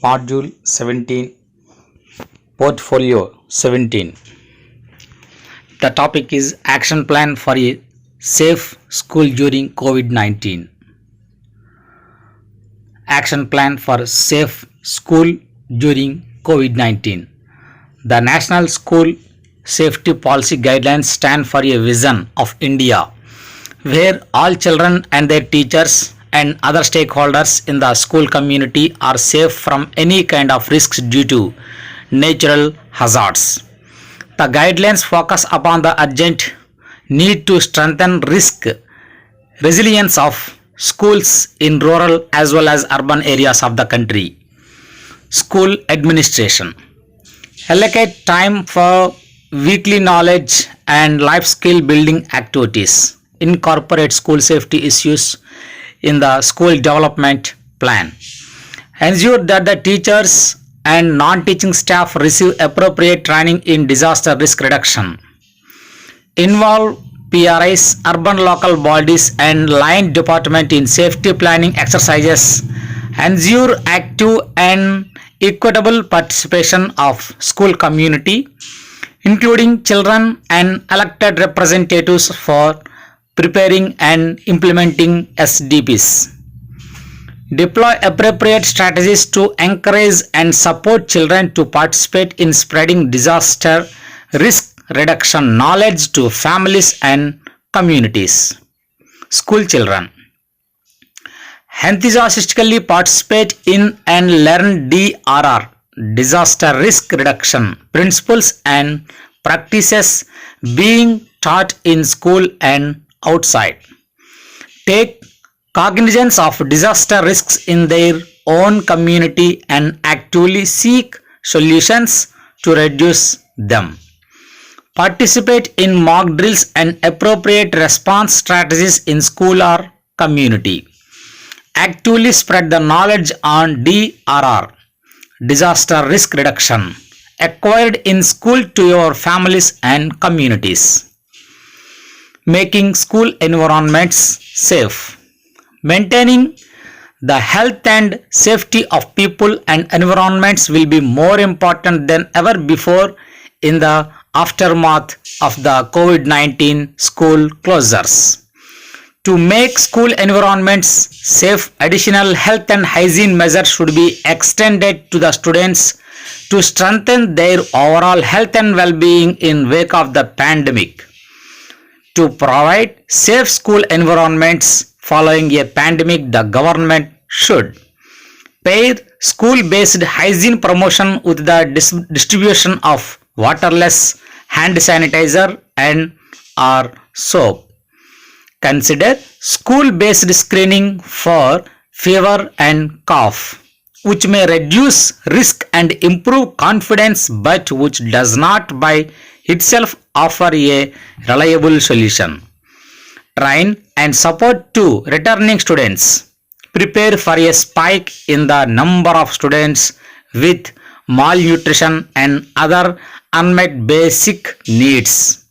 Module 17, Portfolio 17. The topic is Action Plan for a Safe School During COVID-19. Action Plan for Safe School During COVID-19. The National School Safety Policy Guidelines stand for a vision of India where all children and their teachers and other stakeholders in the school community are safe from any kind of risks due to natural hazards. The guidelines focus upon the urgent need to strengthen resilience of schools in rural as well as urban areas of the country. School administration. Allocate time for weekly knowledge and life skill building activities. Incorporate school safety issues in the school development plan. Ensure that the teachers and non-teaching staff receive appropriate training in disaster risk reduction. Involve PRIs, urban local bodies and line department in safety planning exercises. Ensure active and equitable participation of school community, including children and elected representatives for preparing and implementing SDPs. Deploy appropriate strategies to encourage and support children to participate in spreading disaster risk reduction knowledge to families and communities. School children. Enthusiastically participate in and learn DRR, disaster risk reduction principles and practices being taught in school and outside. Take cognizance of disaster risks in their own community and actively seek solutions to reduce them. Participate in mock drills and appropriate response strategies in school or community. Actively spread the knowledge on DRR, disaster risk reduction, acquired in school to your families and communities. Making school environments safe. Maintaining the health and safety of people and environments will be more important than ever before in the aftermath of the COVID-19 school closures. To make school environments safe, additional health and hygiene measures should be extended to the students to strengthen their overall health and well-being in wake of the pandemic. To provide safe school environments following a pandemic, the government should pair school-based hygiene promotion with the distribution of waterless hand sanitizer and or soap. Consider school-based screening for fever and cough, which may reduce risk and improve confidence but which does not by itself offer a reliable solution. Train and support to returning students. Prepare for a spike in the number of students with malnutrition and other unmet basic needs.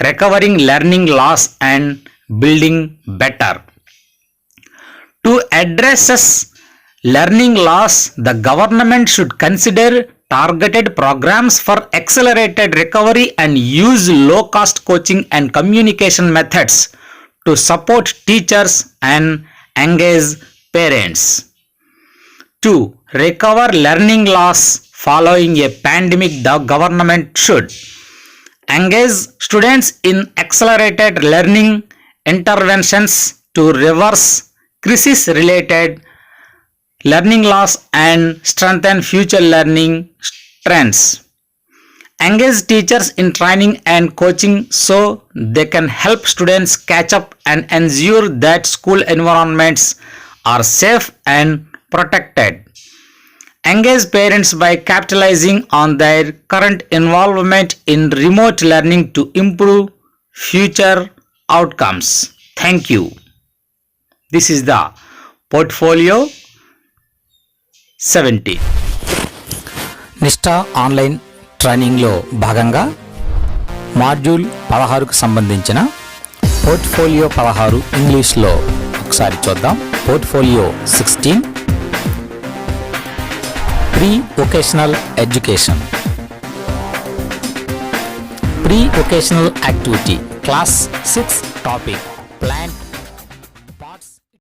Recovering learning loss and building better. To address learning loss, the government should consider targeted programs for accelerated recovery and use low-cost coaching and communication methods to support teachers and engage parents. To recover learning loss following a pandemic, the government should engage students in accelerated learning interventions to reverse crisis-related learning loss and strengthen future learning trends. Engage teachers in training and coaching so they can help students catch up and ensure that school environments are safe and protected. Engage parents by capitalizing on their current involvement in remote learning to improve future outcomes. Thank you. This is the Portfolio 70. నిష్ఠా online ట్రైనింగ్లో భాగంగా module 16కు సంబంధించిన portfolio 16 ఇంగ్లీష్లో ఒకసారి చూద్దాం. Portfolio 16 Pre-vocational education. Pre-vocational activity. Class 6 topic. Plant